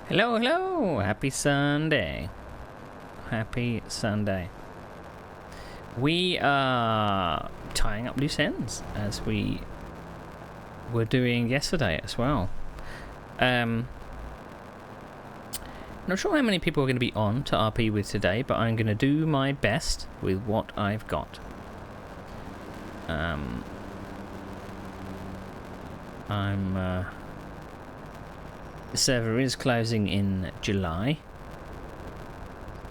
Hello, hello! Happy Sunday. Happy Sunday. We are tying up loose ends, as we were doing yesterday as well. Not sure how many people are going to be on to RP with today, but I'm going to do my best with what I've got. The server is closing in July.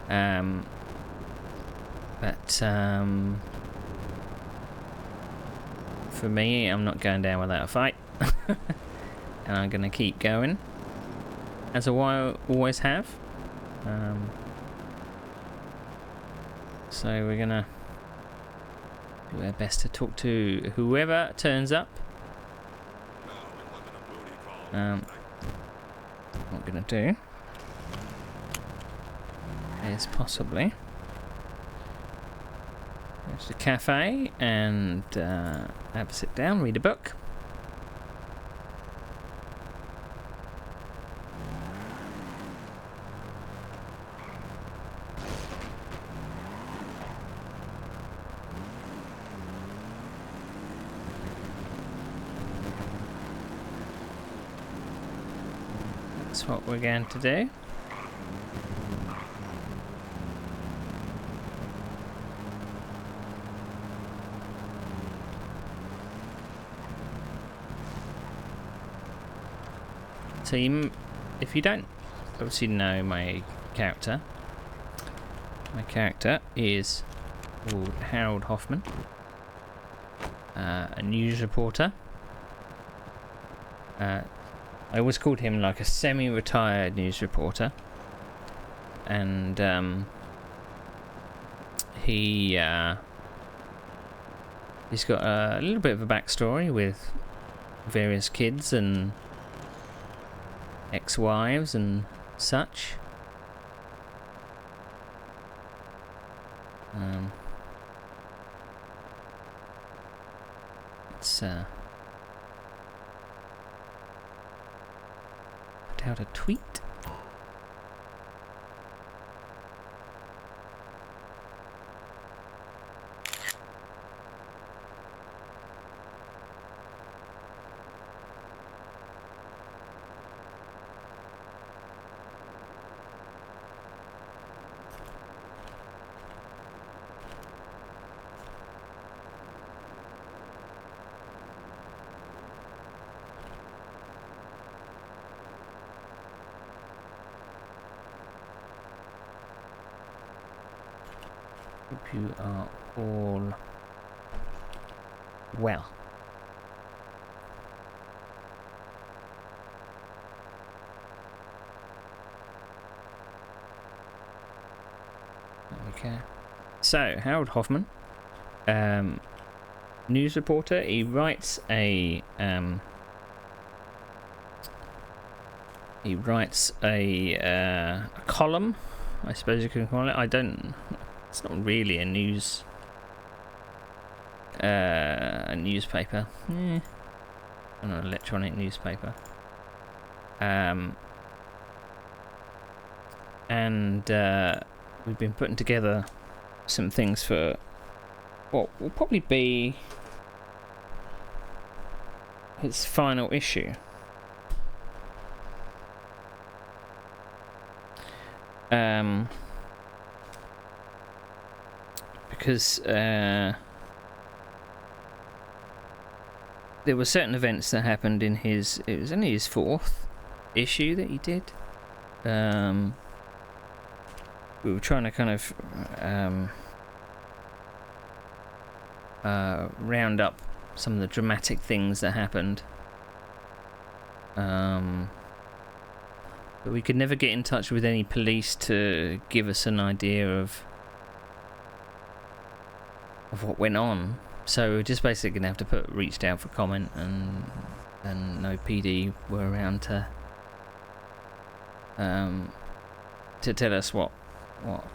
But for me, I'm not going down without a fight. And I'm going to keep going, as I always have. So we're going to do our best to talk to whoever turns up. What I'm going to do is possibly go to the cafe and have a sit down, read a book. That's what we're going to do. So if you don't obviously know my character is called Harold Hoffman, a news reporter. I always called him like a semi-retired news reporter, and he's got a little bit of a backstory with various kids and ex-wives and such. Let's put out a tweet. Hope you are all well. Okay. So, Harold Hoffman, news reporter. He writes a column, I suppose you can call it. It's not really a newspaper. An electronic newspaper. And we've been putting together some things for what will probably be its final issue. Because there were certain events that happened in it was only his 4th issue that he did. We were trying to kind of round up some of the dramatic things that happened. But we could never get in touch with any police to give us an idea of what went on. So we're just basically gonna have to reached out for comment, and no PD were around to tell us what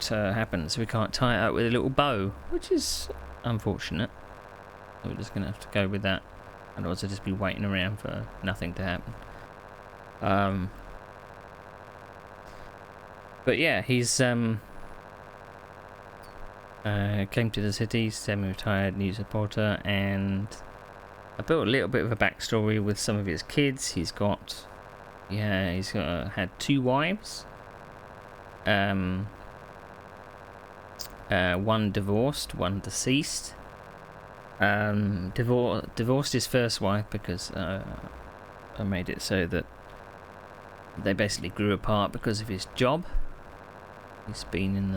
happened. So we can't tie it up with a little bow, which is unfortunate. We're just gonna have to go with that, otherwise I'll just be waiting around for nothing to happen. But yeah, he's came to the city, semi-retired news reporter, and I built a little bit of a backstory with some of his kids. He's got had 2 wives. One divorced, one deceased. Divorced his first wife because I made it so that they basically grew apart because of his job. He's been in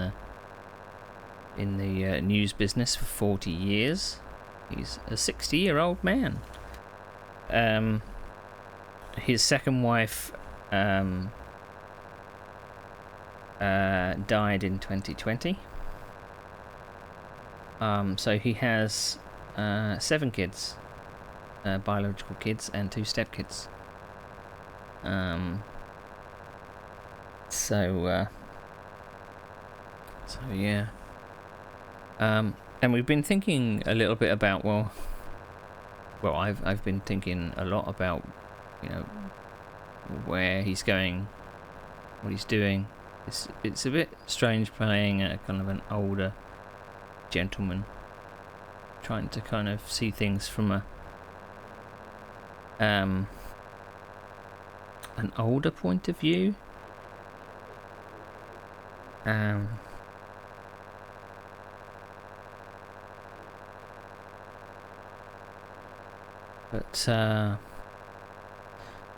the news business for 40 years. He's a 60-year-old man. His second wife died in 2020. So he has 7 kids, biological kids, and 2 stepkids. So yeah. And we've been thinking a little bit about well, I've been thinking a lot about, you know, where he's going, what he's doing. It's a bit strange playing a kind of an older gentleman, trying to kind of see things from an older point of view.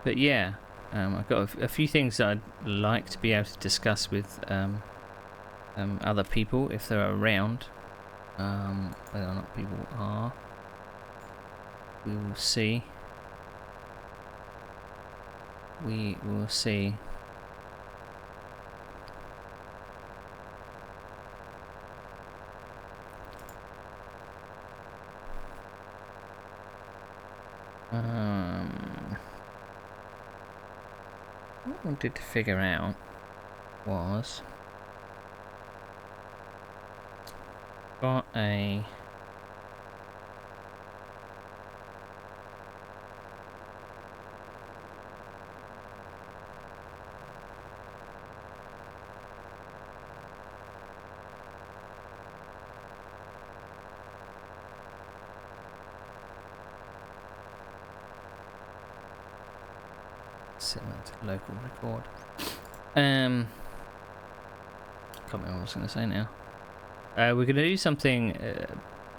But yeah, I've got a few things that I'd like to be able to discuss with other people if they're around. Whether or not people are, we will see. We will see. What I wanted to figure out was got a local record. Can't remember what I was going to say now. We're going to do something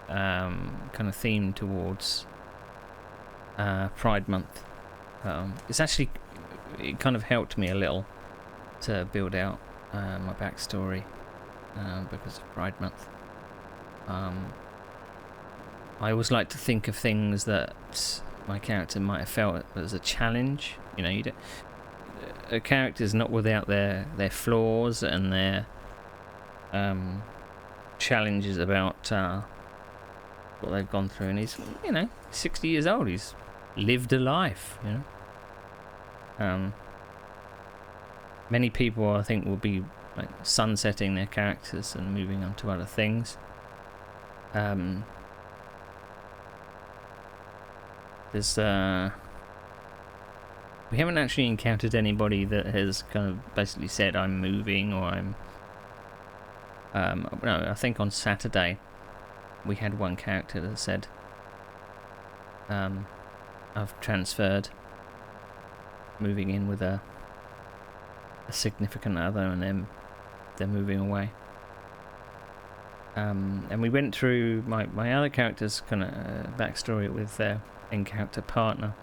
kind of themed towards Pride Month. It kind of helped me a little to build out my backstory because of Pride Month. I always like to think of things that my character might have felt as a challenge. You know, a character's not without their flaws and their challenges about what they've gone through. And he's, 60 years old. He's lived a life, Many people, I think, will be like sunsetting their characters and moving on to other things. We haven't actually encountered anybody that has kind of basically said I'm moving or I'm. No, I think on Saturday we had one character that said I've transferred, moving in with a significant other, and then they're moving away. And we went through my other character's kind of backstory with their in-character partner.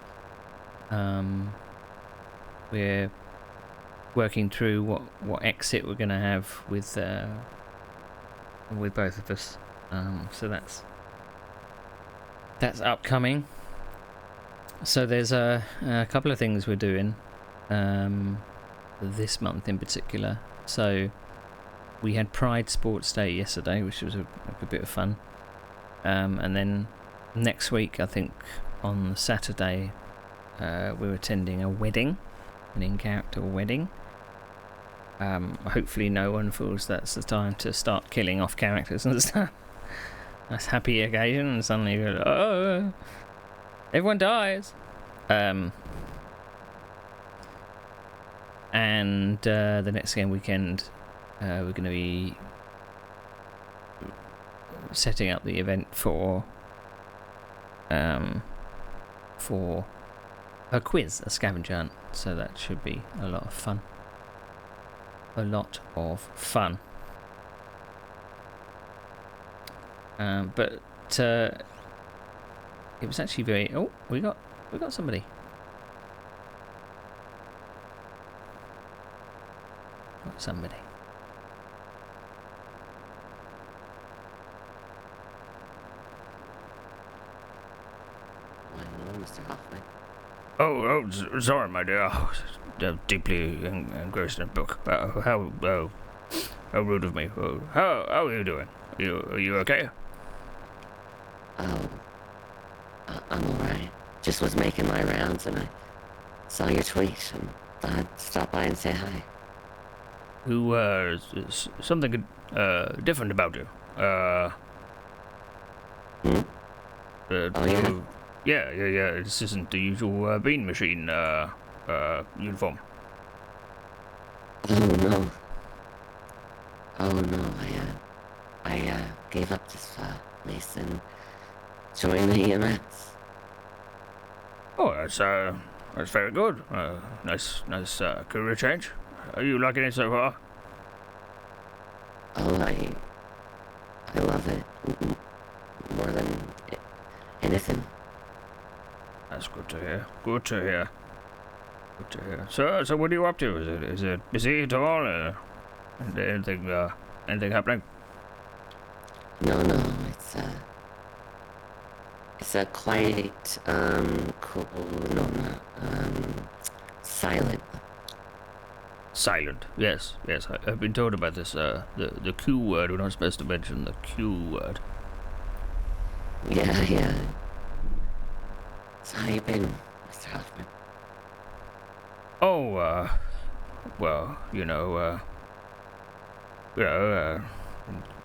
We're working through what exit we're going to have with both of us. So that's upcoming. So there's a couple of things we're doing this month in particular. So we had Pride Sports Day yesterday, which was a bit of fun. And then next week, I think on Saturday, we're attending a wedding, an in-character wedding. Hopefully no one feels that's the time to start killing off characters and stuff. Nice happy occasion, and suddenly you're like, oh, everyone dies. And the next game weekend, we're going to be setting up the event for a quiz, a scavenger hunt. So that should be a lot of fun. But it was actually very. Oh, we got somebody. Got somebody. Mr. Hoffman. Oh, sorry, my dear. Deeply engrossed in a book. How rude of me. How are you doing? Are you okay? Oh, I'm alright. Just was making my rounds and I saw your tweet and thought I'd stop by and say hi. Something different about you. Oh, yeah? Yeah. This isn't the usual bean machine uniform. Oh no, I gave up this place and joined the EMS. Oh, that's very good. Nice career change. Are you liking it so far? Oh, I love it more than anything. That's good to hear. So what are you up to? Is it busy at all? Anything happening? No, it's a quite cool, no, not silent. Silent. Yes. I've been told about this. The Q word. We're not supposed to mention the Q word. Yeah. So how you been, Mr. Hoffman? Oh, well,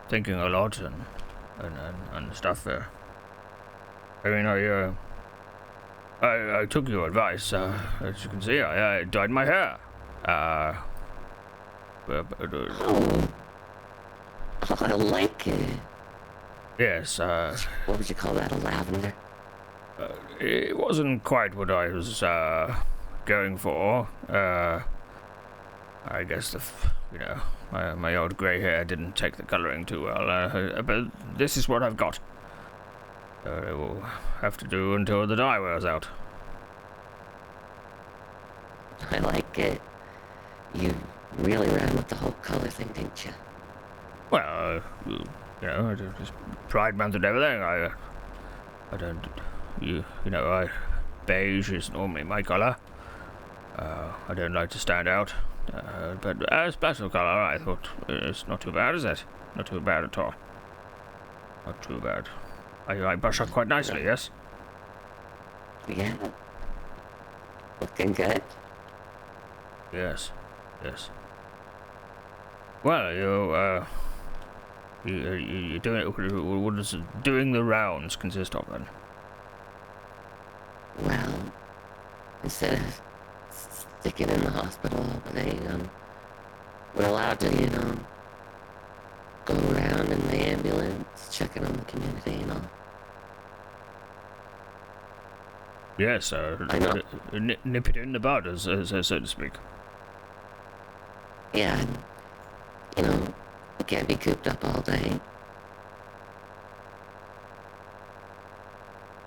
thinking a lot and stuff. I mean, I took your advice. As you can see, I dyed my hair. Oh, I like it. Yes. What would you call that? A lavender? It wasn't quite what I was going for. I guess my old grey hair didn't take the colouring too well. But this is what I've got. It will have to do until the dye wears out. I like it. You really ran with the whole color thing, didn't you? Well, just Pride Month and everything. I don't, beige is normally my colour. I don't like to stand out. But as special colour, I thought it's not too bad, is it? Not too bad at all. Not too bad. I brush up quite nicely, yes? Yeah. Looking good. Yes. Well, you doing it. What does doing the rounds consist of then? Well, instead of sticking in the hospital all day, we're allowed to, go around in the ambulance, checking on the community and all. Yes, I know. Nip it in the bud, so to speak. Yeah, and, we can't be cooped up all day.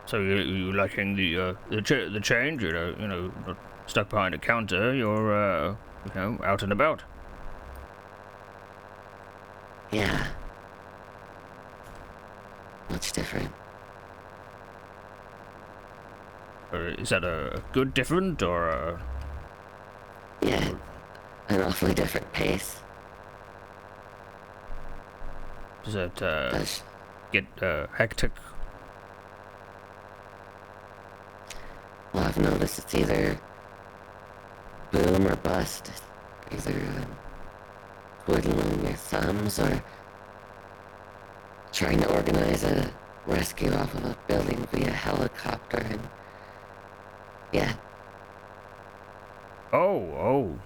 So you liking the change? Not stuck behind a counter. You're out and about. Yeah. Much different. Is that a good different or a... Yeah, an awfully different pace. Does it get hectic? Well, I've noticed it's either boom or bust. Either twiddling your thumbs or trying to organize a rescue off of a building via helicopter. And yeah, Was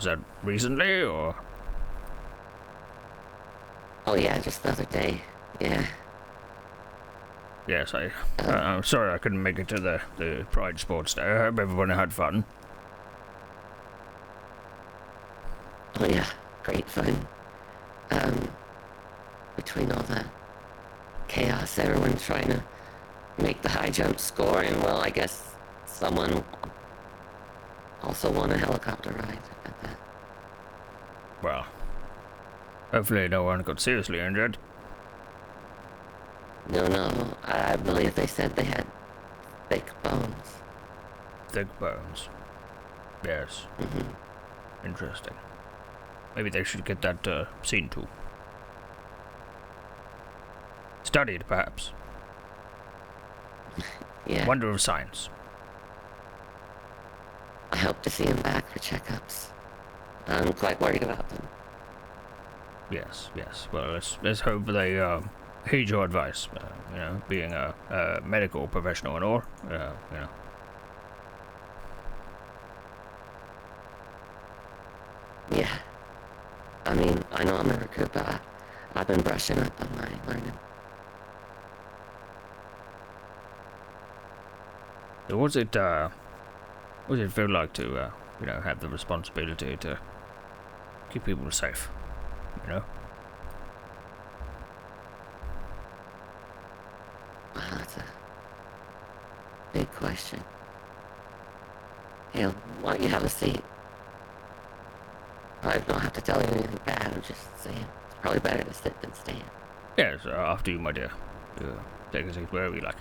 that recently, or? Oh yeah, just the other day. Yeah. Yes, I'm sorry I couldn't make it to the Pride Sports Day. I hope everyone had fun. Oh yeah, great fun. Between all the chaos, everyone trying to make the high jump score, and well, I guess someone also won a helicopter ride at that. Well, hopefully no one got seriously injured. No, I believe they said they had thick bones. Thick bones. Yes. Interesting. Maybe they should get that seen to. Studied, perhaps. Yeah. Wonder of science. I hope to see him back for checkups. I'm quite worried about them. Yes. Well, let's hope they heed your advice. Being a medical professional and all. Yeah. I mean, I know I'm a recruit, but I've been brushing up on my learning. What does it feel like to have the responsibility to keep people safe? Wow, that's a big question. Hey, why don't you have a seat? I don't have to tell you anything bad, I'm just saying. It's probably better to sit than stand. Yes, after you, my dear. Take a seat wherever you like.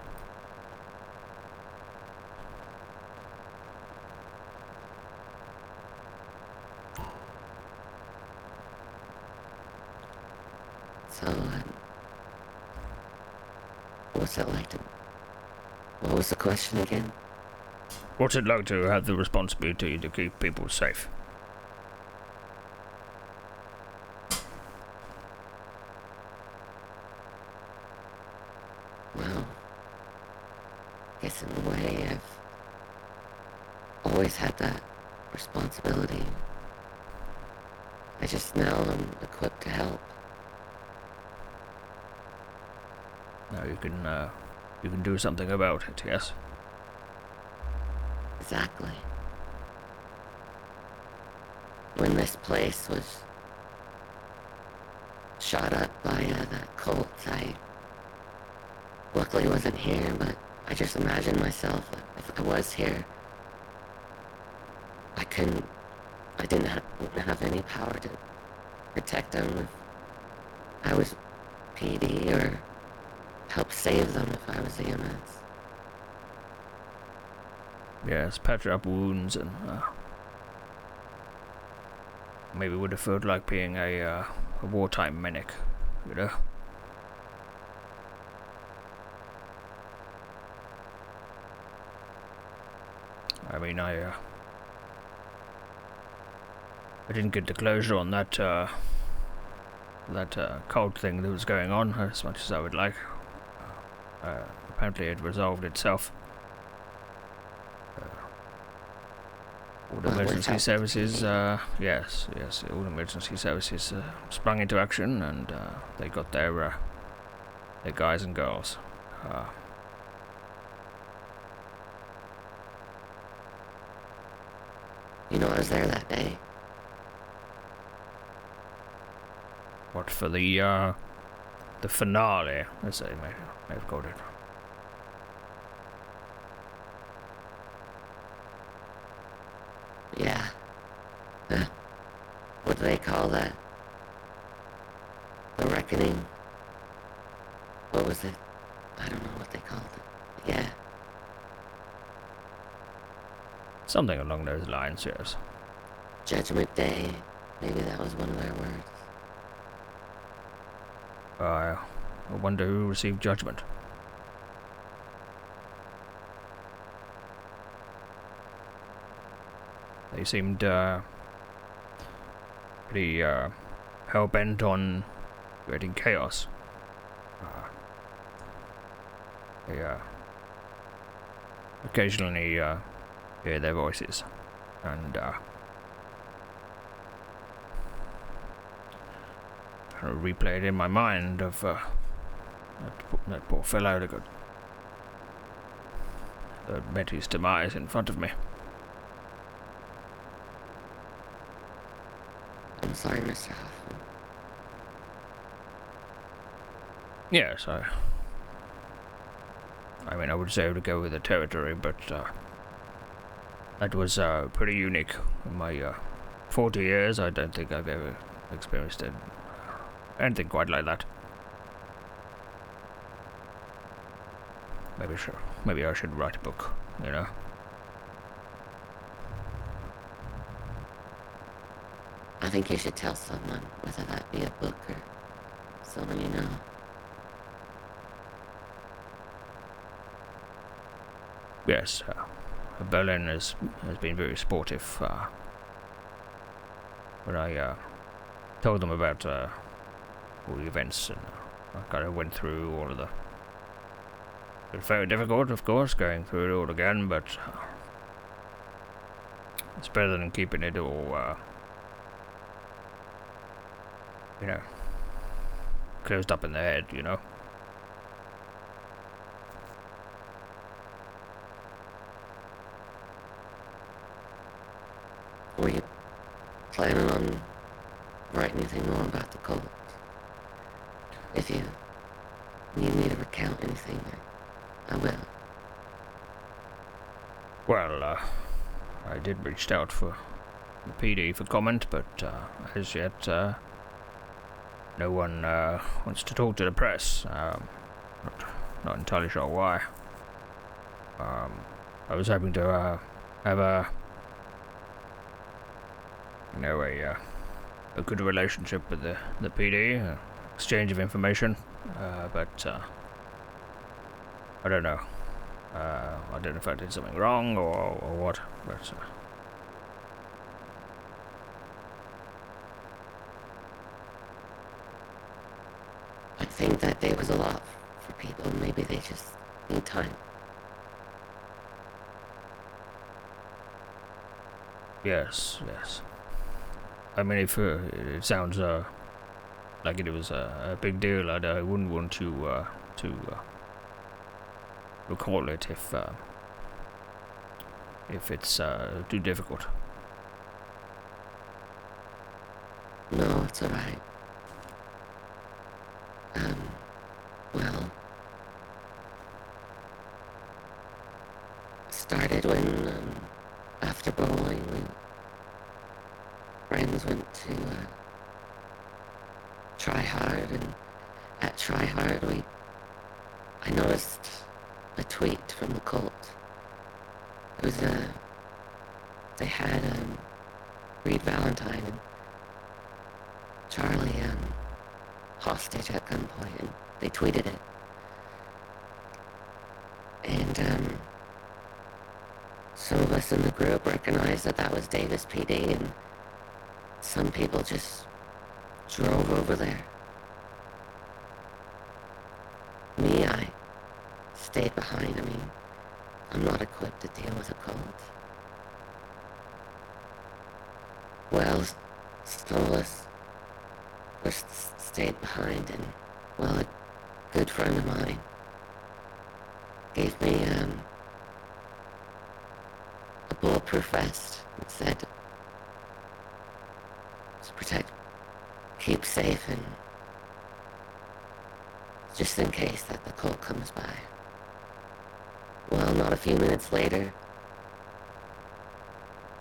So, what's it like to... What was the question again? What's it like to have the responsibility to keep people safe? Well, I guess in a way I've always had that responsibility. I just now am equipped to help. Now you can do something about it, yes? Exactly. When this place was shot up by that cult, I luckily wasn't here, but I just imagined myself, if I was here, wouldn't have any power to protect them if I was PD, or help save them if I was EMS. Yes, patch up wounds and maybe would have felt like being a wartime medic, you know? I mean, I didn't get the closure on that cult thing that was going on as much as I would like. Apparently it resolved itself. All the emergency services, yes, all the emergency services sprung into action, and they got their guys and girls. You know, I was there that day. What for the finale, as they may have called it. Yeah. What do they call that? The Reckoning? What was it? I don't know what they called it. Yeah. Something along those lines, yes. Judgment Day. Maybe that was one of their words. I wonder who received judgment. They seemed pretty hell-bent on creating chaos. They occasionally hear their voices. and kind of replay it in my mind of that poor fellow that met his demise in front of me. I'm sorry, Mr. Hoffman. Yes, I mean, I would say to go with the territory, but that was pretty unique. In my 40 years, I don't think I've ever experienced anything quite like that. Maybe I should write a book, you know? I think you should tell someone, whether that be a book or someone you know. Yes, Berlin has been very supportive. When I told them about all the events, and I kind of went through all of the... It's very difficult, of course, going through it all again, but it's better than keeping it all, closed up in the head, you know? Were you planning on writing anything more about the cult? If you need me to recount anything, I will. Well, I did reach out for the PD for comment, but as yet, no one wants to talk to the press. Not entirely sure why. I was hoping to have a good relationship with the PD, exchange of information, but I don't know. I don't know if I did something wrong or what, but I think that day was a lot for people. Maybe they just need time. yes. I mean, if it sounds like it was a big deal, I wouldn't want to recall it if it's too difficult. No, it's alright. Well, it started when, after bowling, friends went to Try Hard, and at Try Hard, I noticed a tweet from the cult. It was they had Reed Valentine and Charlie hostage at gunpoint, and they tweeted it. And some of us in the group recognized that was Davis PD, and some people just drove over there. Me, I stayed behind. I mean, I'm not equipped to deal with a cult. Well, some of us stayed behind, and, well, a good friend of mine gave me a bulletproof vest and said to protect, keep safe, and just in case that the cult comes by. Well, not a few minutes later,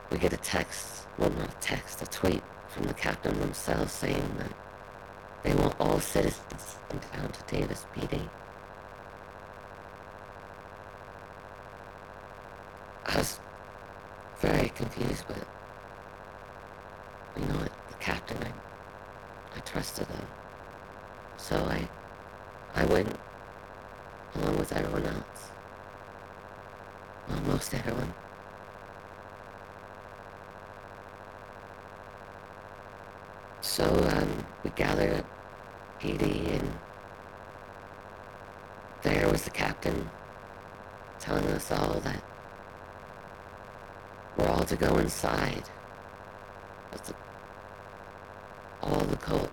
we get a text, well, not a text, a tweet from the captain themselves saying that they want all citizens sent down to Davis PD. I was very confused, but you know what, the captain, I trusted them. So I went along with everyone else. Well, most everyone. So we gathered at PD, and there was the captain telling us all that we're all to go inside with all the cult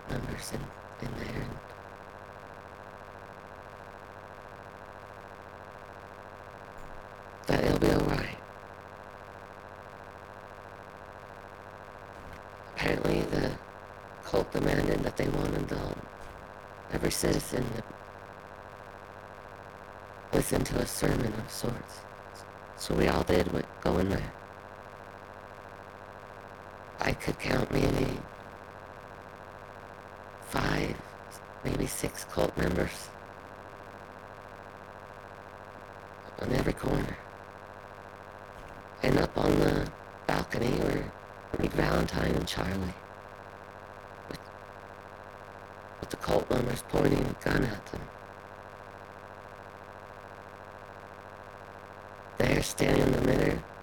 members in there. And that it'll be alright. Apparently the cult demanded that they wanted every citizen to listen to a sermon of sorts. So we all did go in there. I could count maybe 5, maybe 6 cult members on every corner. And up on the balcony were Rick Valentine and Charlie, with the cult members pointing a gun at them. There, standing in the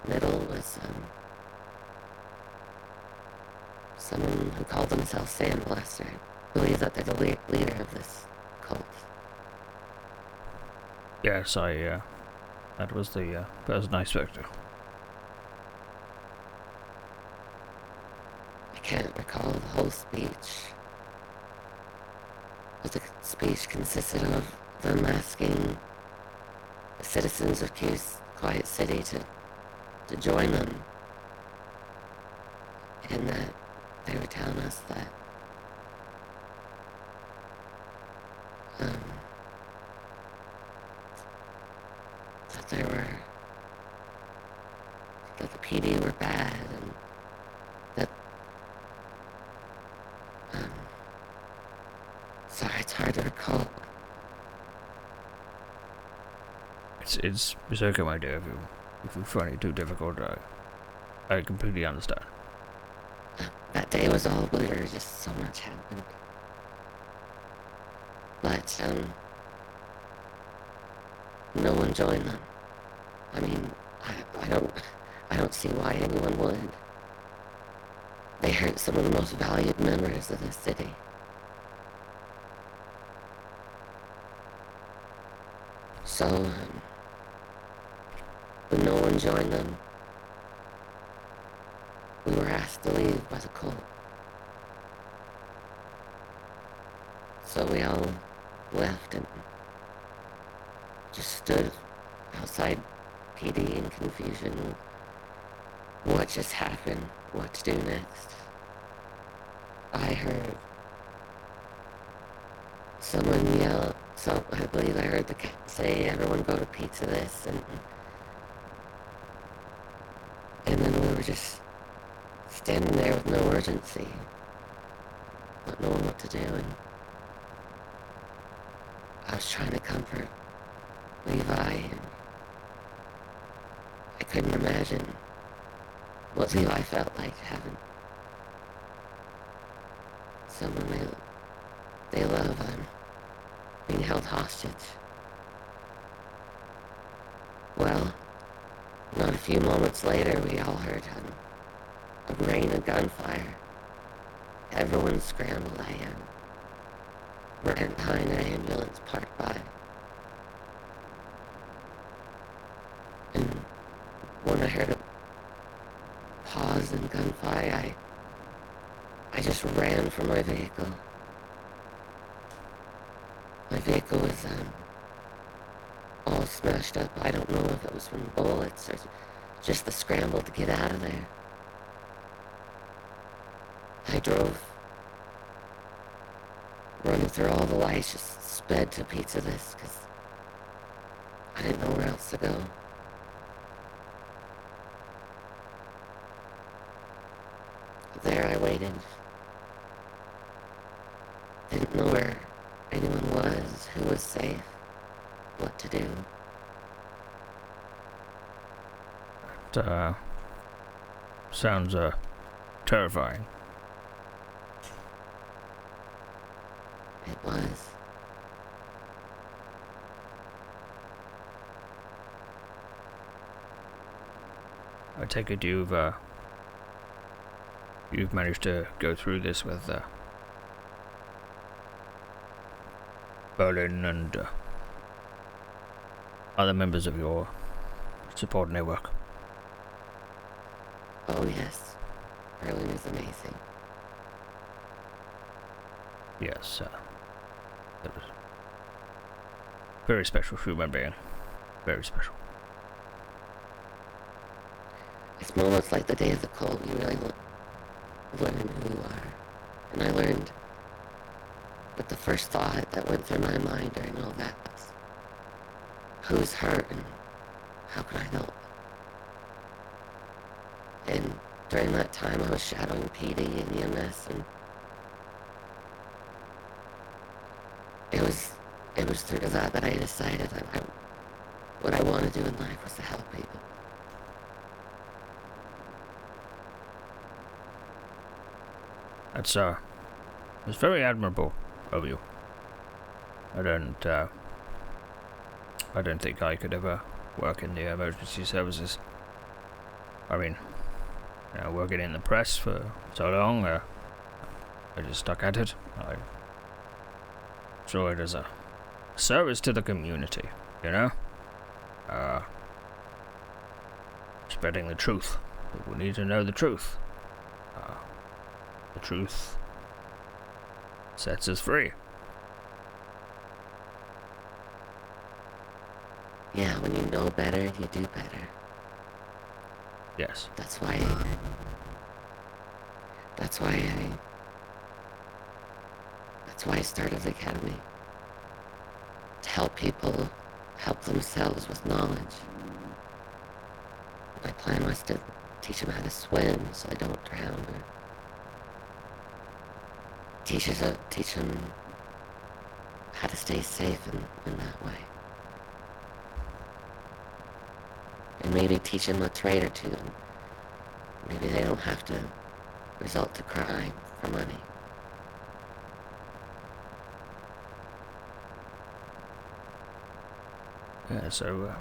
middle was someone who called themselves Sandblaster. I believe that they're the leader of this cult. Yes, that was the person I spoke to. I can't recall the whole speech, but the speech consisted of them asking the citizens of Quiet City to join them, and that they were telling us that that the PD were bad, and that sorry, it's hard to recall. It's okay, my dear. If you find it too difficult, I completely understand. That day was all blur, just so much happened. But no one joined them. I mean, I don't see why anyone would. They hurt some of the most valued members of the city. So, when no one joined them, we were asked to leave by the cult. So we all left and just stood outside PD in confusion. What just happened? What to do next? I heard someone yell, I believe I heard the cat say, everyone go to pizza this, and then we were just standing there with no urgency, not knowing what to do, and I was trying to comfort Levi, and I couldn't imagine what Levi felt like having someone they love being held hostage. Well, not a few moments later, we all heard a rain of gunfire. Everyone scrambled. I ran behind an ambulance parked by. And when I heard a pause in gunfire, I just ran for my vehicle. My vehicle was all smashed up. I don't know if it was from bullets or just the scramble to get out of there. I drove, running through all the lights, just sped to Pizza This because I didn't know where else to go. There I waited. Didn't know where anyone was, who was safe, what to do. That sounds terrifying. It was. I take it you've managed to go through this with Berlin and other members of your support network. Oh yes, Berlin is amazing. Yes, it was very special human being. Very special. It's moments like the day of the cold you really learn who you are. And I learned that the first thought that went through my mind during all that was, who's hurt and how can I help? And during that time I was shadowing PD and EMS, and it was through that I decided that what I want to do in life was to help people. That's it's very admirable of you. I don't think I could ever work in the emergency services. I mean, working in the press for so long, I just stuck at it. I saw it as a service to the community, you know? Spreading the truth. People need to know the truth. The truth sets us free. Yeah, when you know better, you do better. Yes. That's why I started the academy. To help people help themselves with knowledge. My plan was to teach them how to swim so they don't drown, or teach them how to stay safe in that way. And maybe teach them a trade or two. Maybe they don't have to resort to crime for money. Yeah, so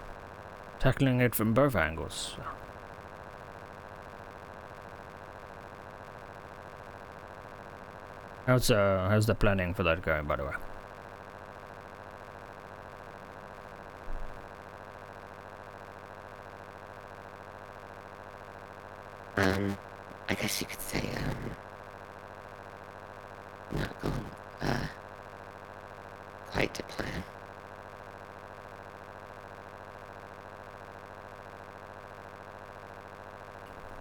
tackling it from both angles. How's the planning for that going, by the way? I guess you could say, not going, quite to plan.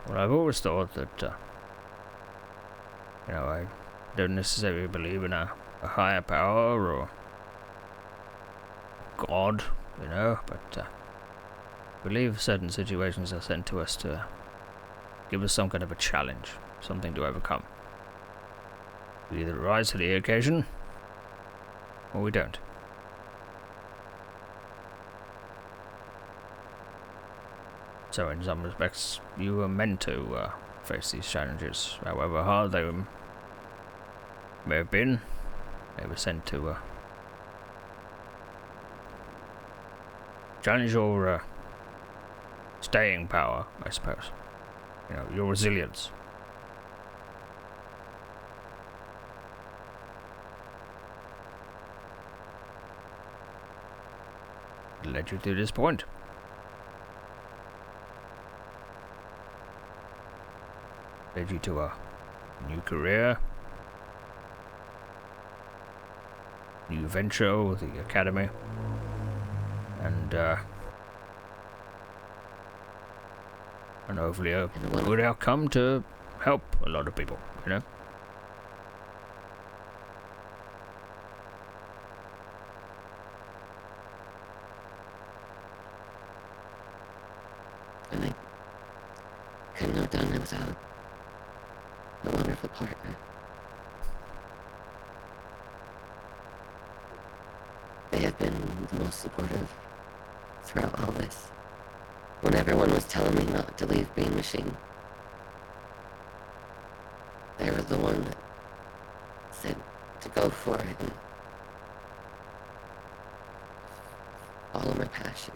Well, I've always thought that, I don't necessarily believe in a higher power or God, but I believe certain situations are sent to us to give us some kind of a challenge, something to overcome. We either rise to the occasion, or we don't. So in some respects, you were meant to face these challenges, however hard they may have been. They were sent to challenge your staying power, I suppose. Your resilience. It led you to this point. Led you to a new career, new venture with the academy, and hopefully a good outcome to help a lot of people, And I couldn't have done it without a wonderful partner. They have been the most supportive throughout all this. When everyone was telling me not to leave Beam Machine, they were the one that said to go for it and follow my passion.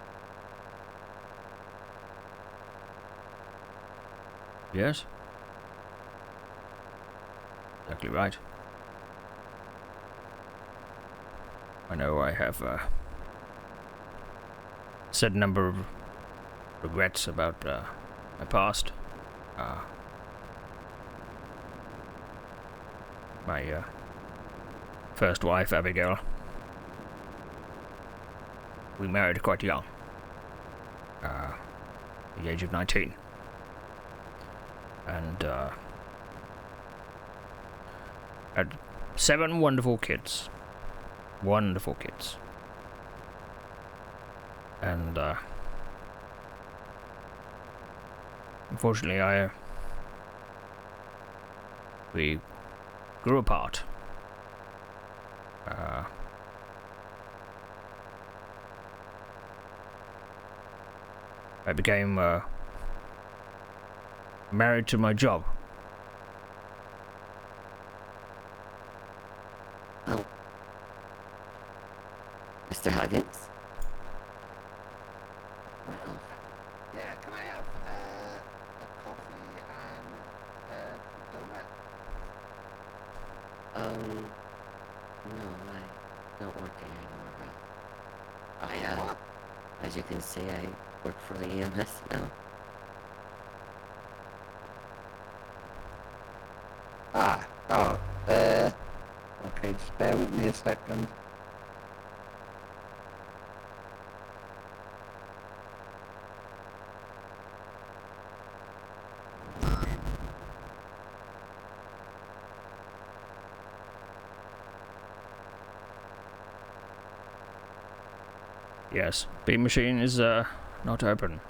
Yes? Exactly right. I know I have a certain number of regrets about my past, My first wife, Abigail. We married quite young. The age of 19. And had 7 wonderful kids. Wonderful kids. And unfortunately, we grew apart. I became married to my job. Oh. Mr. Huggins? Well, Yeah, can I have a coffee and donut? no, I don't work here anymore, bro. As you can see, I work for the EMS now. Okay, just bear with me a second. Yes, beam machine is not open,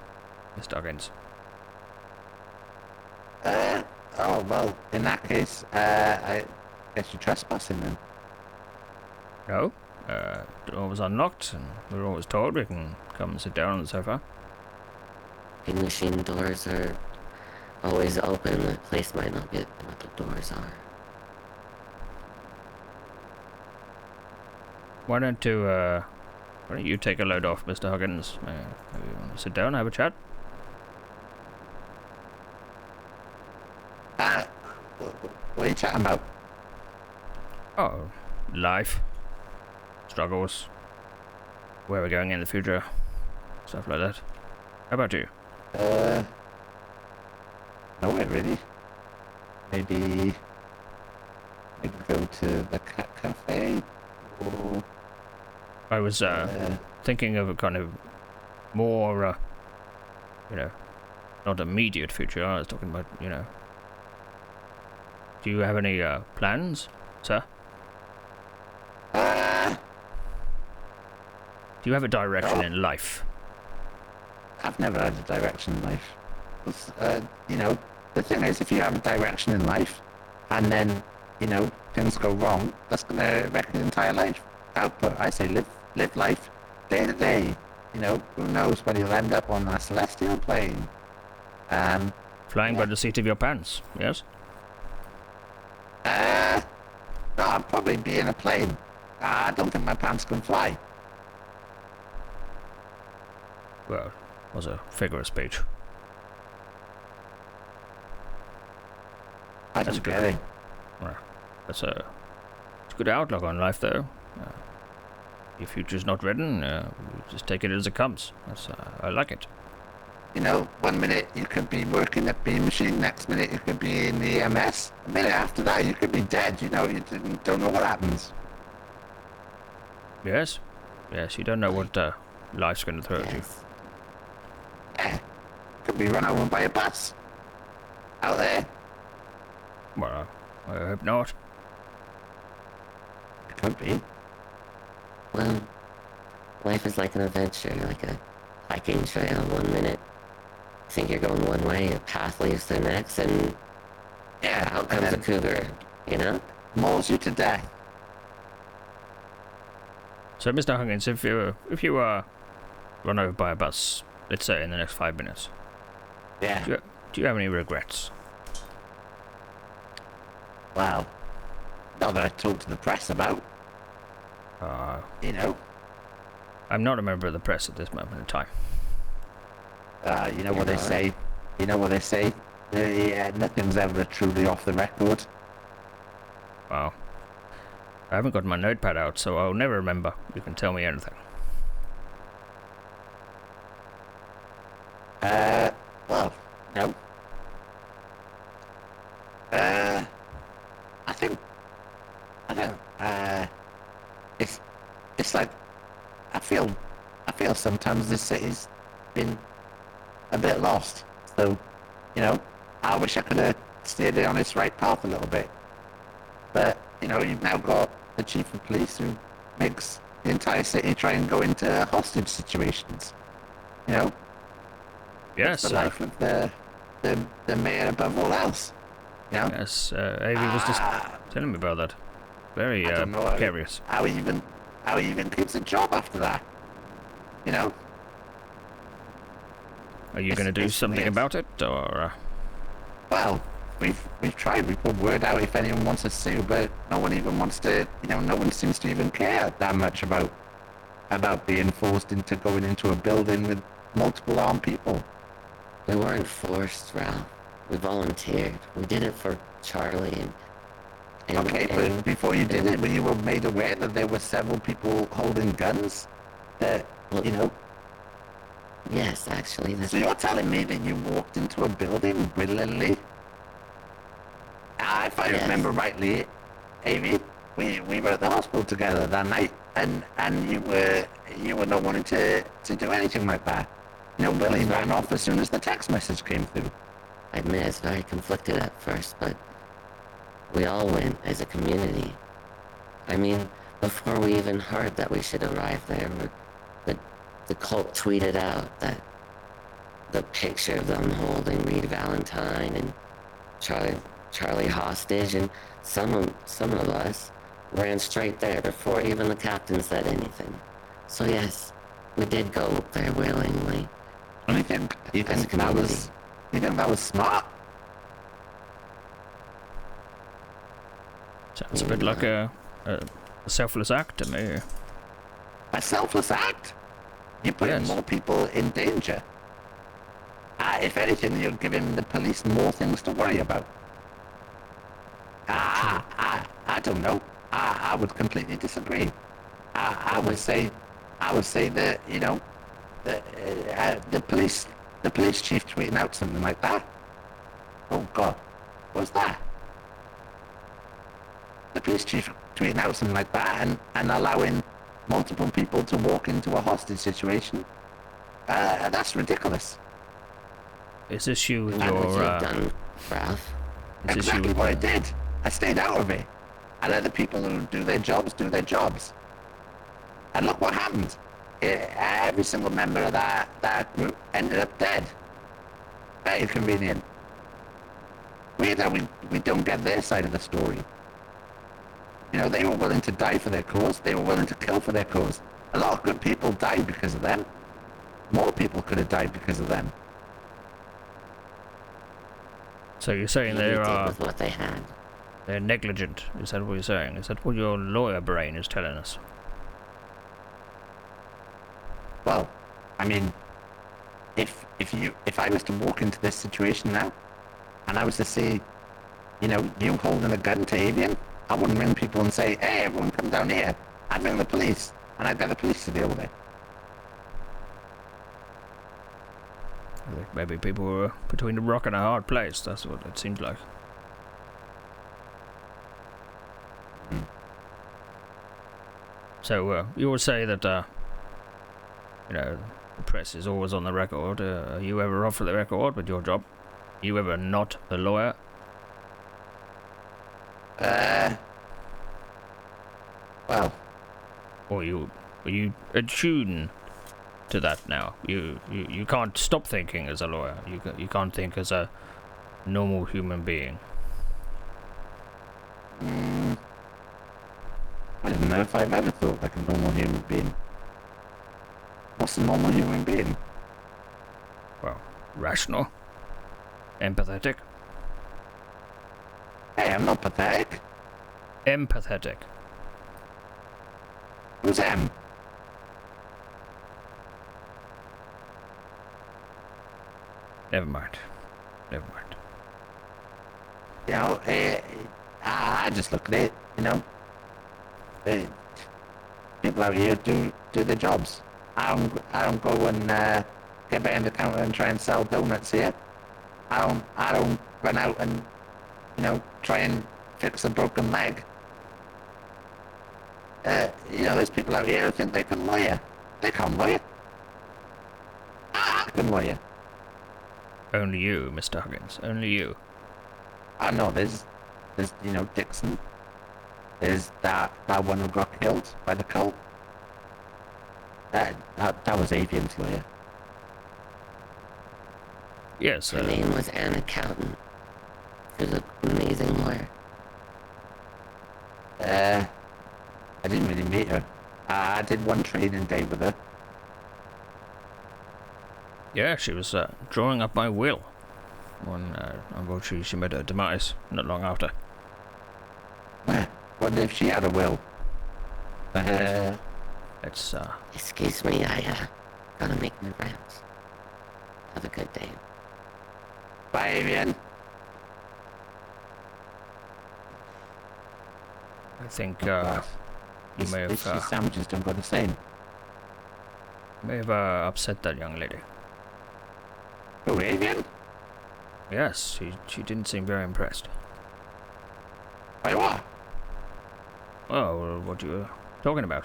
Mr. Huggins. Well, in that case, I guess you're trespassing then. No, door was unlocked, and we were always told we can come and sit down on the sofa. Big machine doors are always open. The place might not be, but the doors are. Why don't you take a load off, Mr. Huggins? Maybe you want to sit down and have a chat? What are you chatting about? Oh, life, struggles, where we're going in the future, stuff like that. How about you? Nowhere really. Maybe go to the cat cafe, or I was thinking of a kind of more, not immediate future. I was talking about, Do you have any plans, sir? Do you have a direction in life? I've never had a direction in life. The thing is, if you have a direction in life, and then, things go wrong, that's going to wreck your entire life. But I say live life day to day. Who knows when you'll end up on that celestial plane. Flying by the seat of your pants, yes? No, I'd probably be in a plane. I don't think my pants can fly. Well, was a figure of speech. I That's don't good. get it. Well, it's a good outlook on life, though. Your future's not written. You just take it as it comes. I like it. 1 minute you could be working at Beam Machine, next minute you could be in the EMS. A minute after that you could be dead. You don't know what happens. Yes, you don't know what life's going to throw at you. Yes. Yeah. Could be run over by a bus. Out there. Well, I hope not. It could be. Well, life is like an adventure, like a hiking trail. 1 minute, you think you're going one way, a path leads to the next, and Yeah. out comes a cougar, Mauls you to death. So, Mr. Huggins, if you run over by a bus, let's say in the next 5 minutes, Yeah. do you have any regrets? Well, not that I talk to the press about. I'm not a member of the press at this moment in time. You know what they say. Nothing's ever truly off the record. Well, I haven't got my notepad out, so I'll never remember. You can tell me anything. Well, no. I think, I don't, it's, it's like, I feel, I feel sometimes this city's been a bit lost. So, you know, I wish I could have steered it on its right path a little bit. But, you know, you've now got the chief of police who makes the entire city try and go into hostage situations. You know, Yes, the life of the mayor above all else. You know, yes. Avi was just telling me about that. Very I don't know precarious. how he even keeps a job after that. You know, Are you going to do it's something weird. about it, or? Well, we've tried. We put word out if anyone wants to sue, but no one even wants to. You know, no one seems to even care that much about being forced into going into a building with multiple armed people. We weren't forced, Ralph. We volunteered. We did it for Charlie and Okay, but before you did it, you were made aware that there were several people holding guns. That you know. Yes, actually, that's So you're telling me that you walked into a building willingly? If I Yes. remember rightly, Amy, we were at the hospital together that night, and you were not wanting to do anything like that. You know, Billy ran off as soon as the text message came through. I admit I was very conflicted at first, but we all went as a community. I mean, before we even heard that we should arrive there, the cult tweeted out that the picture of them holding Reed Valentine and Charlie hostage, and some of us ran straight there before even the captain said anything. So yes, we did go there willingly. And you think As a community. that was smart? Sounds a bit like a selfless act to me. A selfless act? You're putting Yes. more people in danger. If anything, you're giving the police more things to worry about. I don't know. I would completely disagree. I would say that, you know, the police chief tweeting out something like that. Oh God, what's that? The police chief tweeting out something like that and allowing multiple people to walk into a hostage situation. That's ridiculous. Is this you with What would you your? have done, Ralph? Is this you Exactly with what I did. I stayed out of it. I let the people who do their jobs do their jobs. And look what happened. Every single member of that group ended up dead. Very convenient. Weird how we don't get their side of the story. You know, they were willing to die for their cause. They were willing to kill for their cause. A lot of good people died because of them. More people could have died because of them. So you're saying What they did they're with what they had. negligent? Is that what you're saying? Is that what your lawyer brain is telling us? Well, I mean, if I was to walk into this situation now, and I was to see, you know, you holding a gun to Avian, I wouldn't ring people and say, hey, everyone come down here. I'd ring the police, and I'd get the police to deal with it. I think maybe people were between a rock and a hard place. That's what it seems like. So you would say that, you know, the press is always on the record. Are you ever off the record with your job? You ever not a lawyer? Well, Or are you attuned to that now? You can't stop thinking as a lawyer. You can't think as a normal human being. I don't know if I've ever thought like a normal human being. What's a normal human being? Well, rational, empathetic, Hey, I'm not pathetic. empathetic. Who's M? Never mind. Never mind. You know, I just look at it, you know. People out here do their jobs. I don't go and get behind the counter and try and sell donuts here. I don't run out and try and fix a broken leg. There's people out here who think they can lawyer. They can't lawyer. I can lawyer. Only you, Mr. Huggins. Only you. I know there's Dixon. There's that one who got killed by the cult. That was Avian's lawyer. Yes, Her name was Anna Cowden. She was an amazing lawyer. I didn't really meet her. I did one training day with her. yeah, she was drawing up my will when, unfortunately, she met her demise not long after. What if she had a will? It's, Excuse me, I gotta make my rounds. Have a good day. Bye, Avian. I think, These may have, cheese sandwiches don't go the same. may have upset that young lady. Oh, Avian? Yes, she didn't seem very impressed. By what? Oh, well, what you were talking about?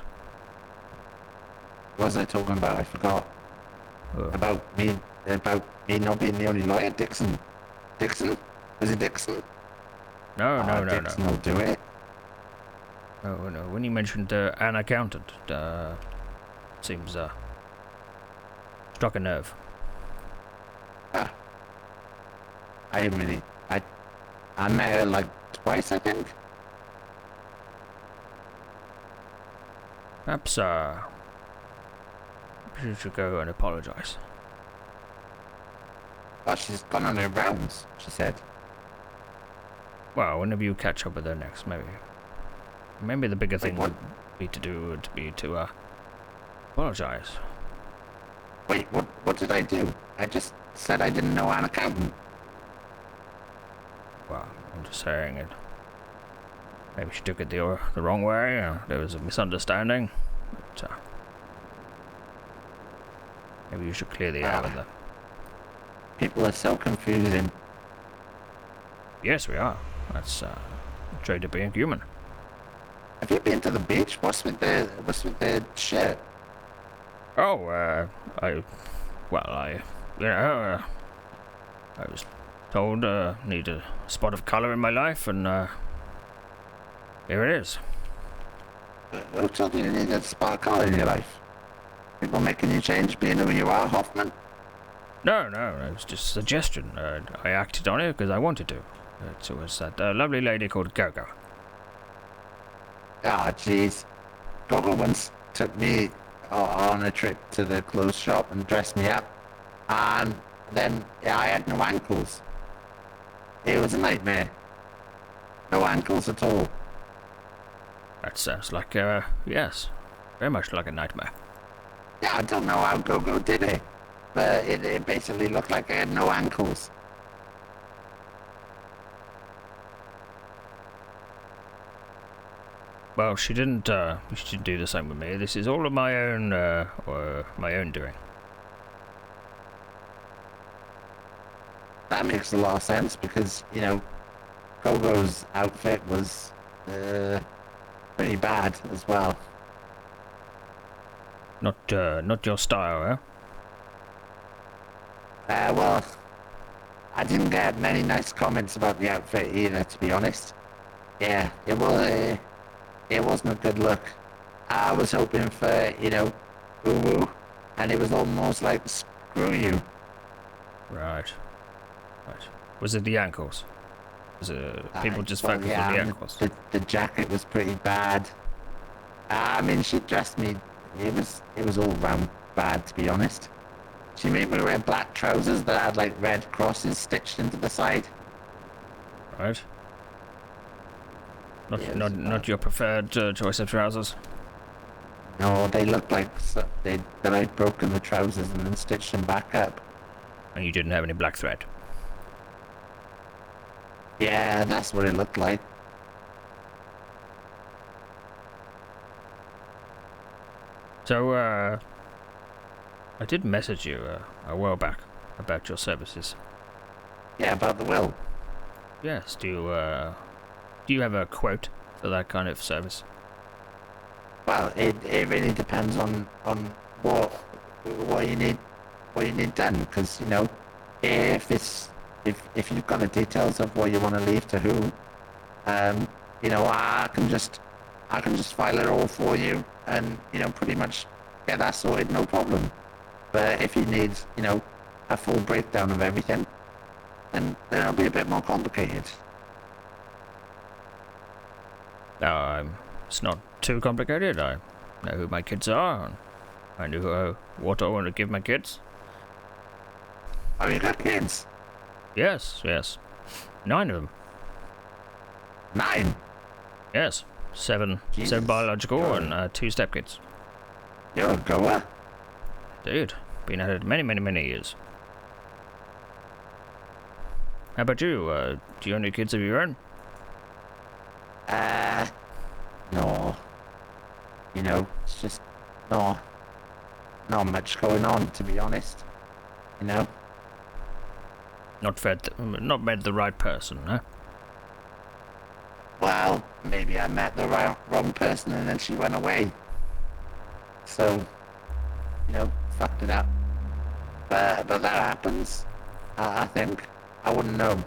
What was I talking about? I forgot. About me not being the only lawyer. Dixon? Was it Dixon? No. Dixon will do it. No. When you mentioned an accountant, seems struck a nerve. I met her like twice, I think. Perhaps you should go and apologize. Oh, she's gone on her rounds, she said. Well, whenever you catch up with her next, maybe the bigger thing what? would be to apologize. Wait, what did I do? I just said I didn't know an accountant. Well, I'm just saying it. Maybe she took it the wrong way. There was a misunderstanding. But, maybe you should clear the air with her. People are so confusing. Yes, we are. That's trade of being human. Have you been to the beach? What's with the shirt? Oh, I was told need a spot of color in my life, and here it is. Who told you you needed a spot of colour in your life? People making you change being who you are, Hoffman? No, it was just a suggestion. I acted on it because I wanted to. It was that lovely lady called Gogo. Ah, jeez. Gogo once took me on a trip to the clothes shop and dressed me up. And then I had no ankles. It was a nightmare. No ankles at all. That sounds like, yes, very much like a nightmare. Yeah, I don't know how Gogo did it. But it basically looked like I had no ankles. Well, she didn't do the same with me. This is all of my own doing. That makes a lot of sense because, Gogo's outfit was pretty bad as well. Not your style, Well, I didn't get many nice comments about the outfit either, to be honest. Yeah, it wasn't a good look. I was hoping for, woo-woo, and it was almost like, screw you. Right. Was it the ankles? Was it people just focused yeah, on the ankles? The jacket was pretty bad. I mean, she dressed me. It was all round bad, to be honest. She made me wear black trousers that had like red crosses stitched into the side. Right. Not your preferred choice of trousers. No, they looked like that I'd broken the trousers and then stitched them back up. And you didn't have any black thread. Yeah, that's what it looked like. So, I did message you a while back about your services. Yeah, about the will. Yes. Do you have a quote for that kind of service? Well, it really depends on what you need done, because if it's if you've got the details of what you want to leave to who, I can just file it all for you, and pretty much get that sorted, no problem. But if you need a full breakdown of everything, then it'll be a bit more complicated. It's not too complicated. I know who my kids are, and I know what I want to give my kids. Oh, you got kids? Yes, 9 of them. 9? Yes, 7 Jesus. biological God. and 2 stepkids. You're a goer. Dude, been at it many years. How about you? Do you have any kids of your own? No. It's just not much going on, to be honest. Not met the right person, huh? Well, maybe I met the wrong person and then she went away. So, fucked it up. But that happens. I think. I wouldn't know.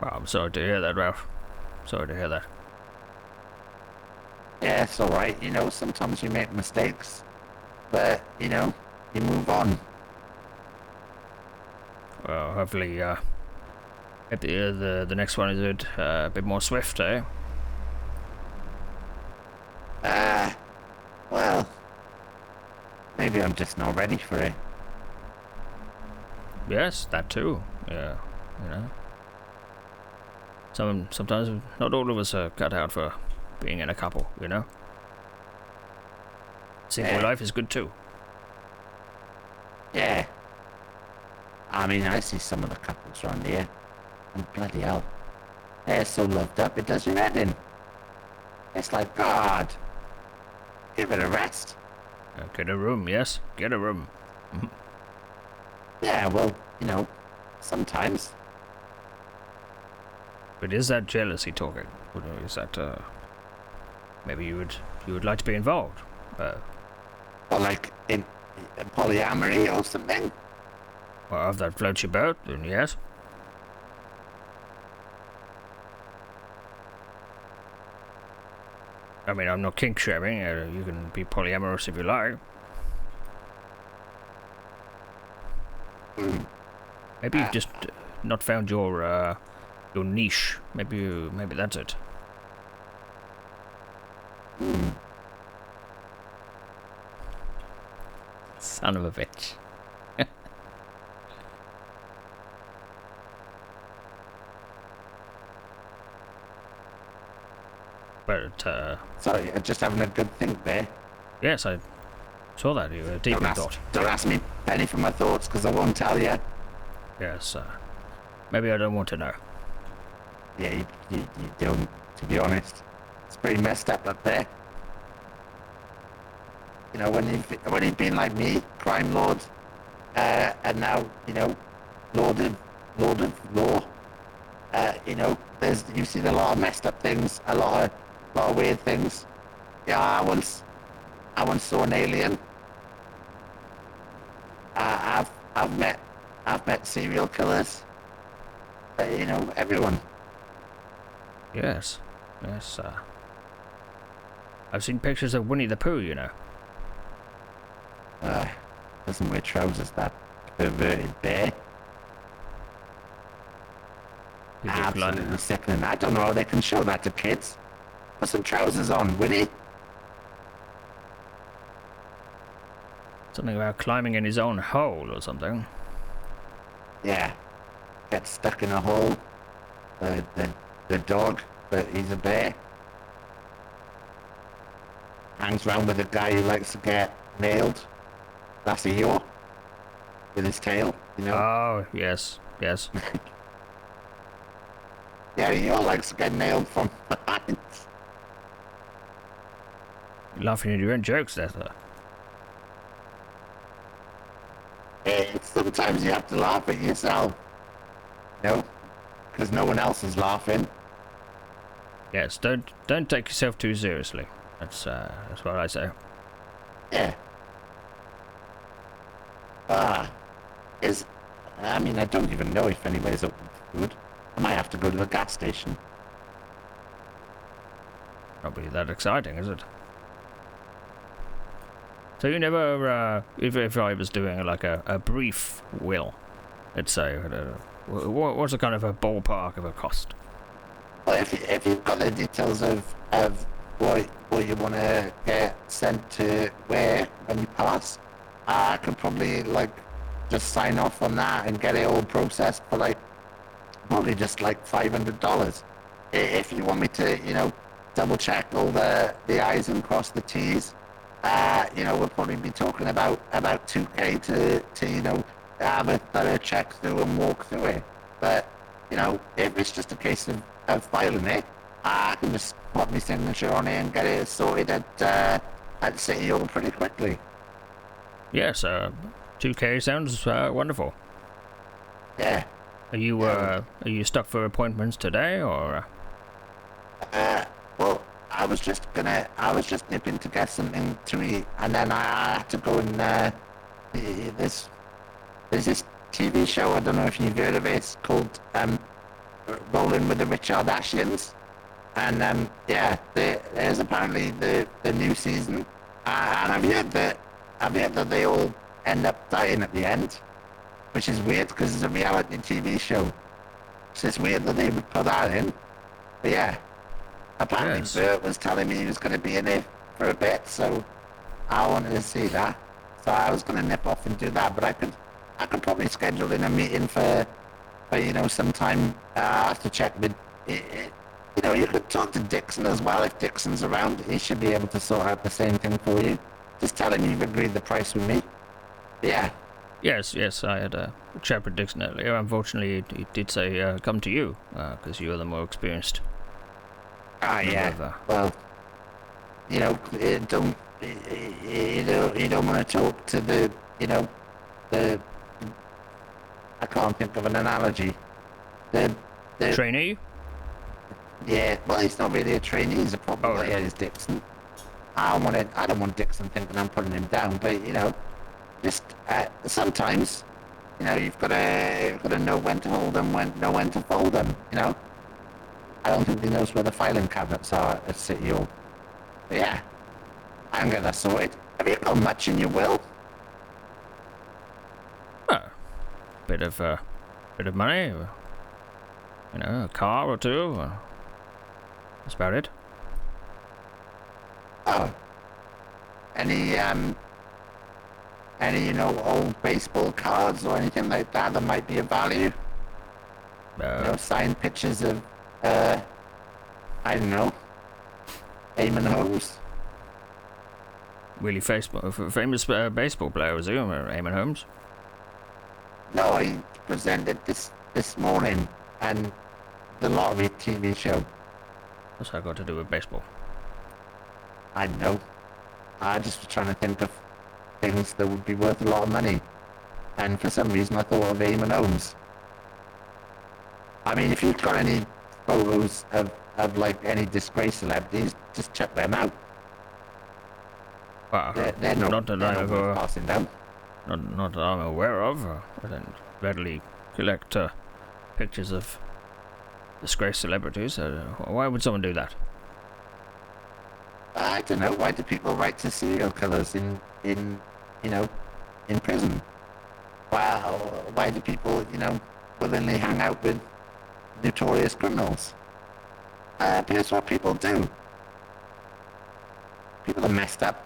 Well, I'm sorry to hear that, Ralph. Sorry to hear that. Yeah, it's alright. Sometimes you make mistakes. But, you move on. Well, hopefully, the next one is a bit more swift, eh? Well, maybe I'm just not ready for it. Yes, that too. Yeah, Sometimes not all of us are cut out for being in a couple, Single Yeah. life is good too. Yeah. I mean, I see some of the couples around here, and bloody hell, they're so loved up, it does your head in. It's like, God, give it a rest. Get a room, yes? Get a room. Yeah, well, sometimes. But is that jealousy talking? Or is that, maybe you would like to be involved? Or like in polyamory or something. Well, if that floats your boat, then yes. I mean, I'm not kink shaming. You can be polyamorous if you like. Maybe you've just not found your niche. Maybe that's it. Son of a bitch. But Sorry, I'm just having a good think there. yes, I saw that. You were deep in thought. Don't ask me penny for my thoughts, because I won't tell you. Yes, maybe I don't want to know. Yeah, you don't, to be honest. It's pretty messed up there. When you've been like me, crime lord, and now, lord of law, you've seen a lot of messed up things, a lot of weird things. Yeah, I once saw an alien. I've met serial killers. Everyone. Yes. I've seen pictures of Winnie the Pooh, Doesn't wear trousers, that perverted bear. People Absolutely sickening. I don't know how they can show that to kids. Put some trousers on, Winnie. Something about climbing in his own hole or something. Yeah. Gets stuck in a hole. The dog, but he's a bear. Hangs around with a guy who likes to get nailed. That's Eeyore. With his tail, Oh, yes. Yeah, Eeyore likes to get nailed from behind. You're laughing at your own jokes there, sir. Sometimes you have to laugh at yourself. because no one else is laughing. Yes, don't take yourself too seriously. That's what I say. Yeah. I mean, I don't even know if anybody's open for food. I might have to go to the gas station. Not really that exciting, is it? So you never, if I was doing like a brief will, let's say, what's a kind of a ballpark of a cost? Well, if you've got the details of what you want to get sent to where when you pass, I could probably like just sign off on that and get it all processed for like probably just like $500. If you want me to, double check all the I's and cross the T's, we'll probably be talking about 2K to have a thorough check through and walk through it. But if it's just a case of filing it, I can just put my signature on it and get it sorted at City Hall pretty quickly. Yes, 2K sounds wonderful. Yeah. Are you stuck for appointments today, or? Well, I was just nipping to get something to eat, and then I had to go and there's this TV show. I don't know if you've heard of it. It's called Rolling with the Richardassians, and there's apparently the new season, and I've heard that they all end up dying at the end, which is weird because it's a reality TV show. So it's weird that they would put that in. But yeah, apparently Yes. Bert was telling me he was going to be in it for a bit, so I wanted to see that. So I was going to nip off and do that, but I could probably schedule in a meeting for sometime. I have to check with. You could talk to Dixon as well if Dixon's around. He should be able to sort out the same thing for you. Just tell him you've agreed the price with me. Yeah. Yes, I had a chat with Dixon earlier. Unfortunately, he did say come to you, because you're the more experienced. Yeah. Well, you don't want to talk to the I can't think of an analogy. The Trainee? Yeah, well, he's not really a trainee. He's a proper player, is Dixon. I don't want Dixon thinking I'm putting him down, but just sometimes, you've got to know when to hold them, know when to fold them. I don't think he knows where the filing cabinets are at City Hall. But yeah, I'm gonna sort it. Have you got much in your will? Bit of money, a car or two. That's about it. Oh, any old baseball cards or anything like that might be of value? Signed pictures of I don't know, Eamon Holmes. Really famous baseball player, was he, Eamon Holmes? No, he presented this morning and the lottery TV show. What's that got to do with baseball? I know. I just was trying to think of things that would be worth a lot of money. And for some reason I thought of Eamon Holmes. I mean, if you've got any photos of like any disgraced celebrities, just check them out. Well, They're not that I'm worth passing down. not that I'm aware of. I don't readily collect pictures of disgraced celebrities. Why would someone do that? I don't know. Why do people write to serial killers in prison? Wow. Why do people, willingly hang out with notorious criminals? Here's what people do. People are messed up.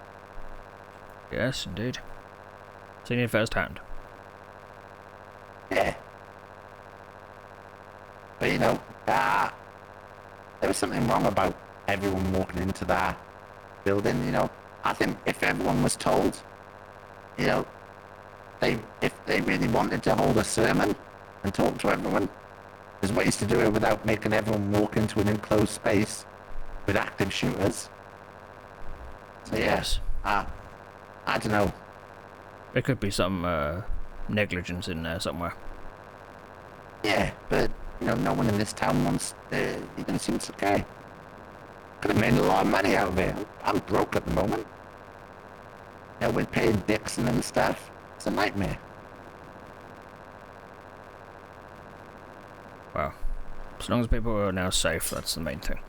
Yes, indeed. Seen it firsthand. Yeah. But there was something wrong about everyone walking into that building. I think if everyone was told, if they really wanted to hold a sermon and talk to everyone, there's ways to do it without making everyone walk into an enclosed space with active shooters. So Yes. I don't know. There could be some negligence in there somewhere. Yeah, but no one in this town wants even seems okay. Could have made a lot of money out of it. I'm broke at the moment. We're paying Dixon and stuff. It's a nightmare. Well, as long as people are now safe, that's the main thing.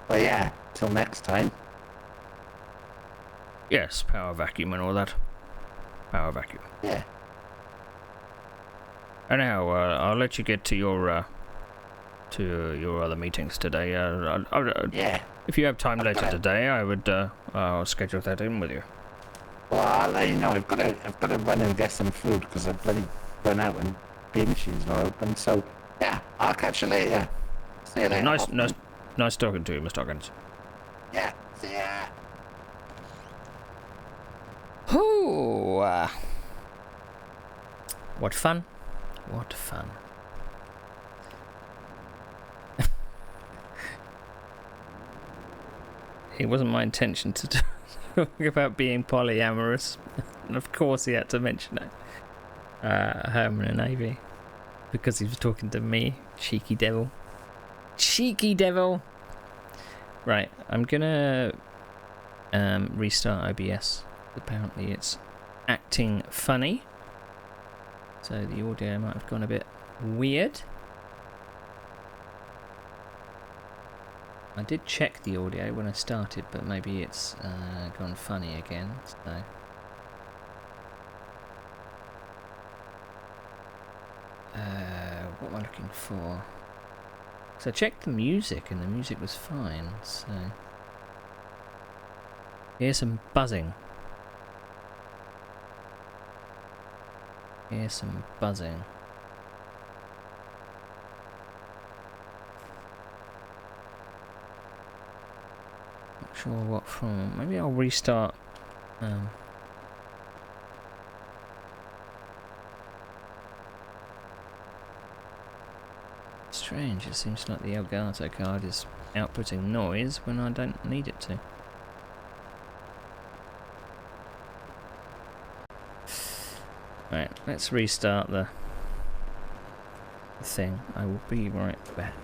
Well, yeah, till next time. Yes, power vacuum and all that. Power vacuum. Yeah. Anyhow, I'll let you get to your other meetings today. Yeah. If you have time later today, I would I'll schedule that in with you. Well, I'll let you know. I've got to run and get some food because I've bloody run out and beer machines not open. So yeah, I'll catch you later. See you later. Nice talking to you, Mr. Hawkins. Yeah. See ya. Ooh, what fun! What fun! It wasn't my intention to talk about being polyamorous, and of course he had to mention it. Herman and Ivy, because he was talking to me, cheeky devil. Cheeky devil! Right, I'm gonna restart OBS. Apparently it's acting funny, so the audio might have gone a bit weird. I did check the audio when I started, but maybe it's gone funny again, so... what am I looking for? So I checked the music, and the music was fine, so... Here's some buzzing. Here's some buzzing. Not sure what from. Maybe I'll restart. Strange, it seems like the Elgato card is outputting noise when I don't need it to. Right, let's restart the thing. I will be right back.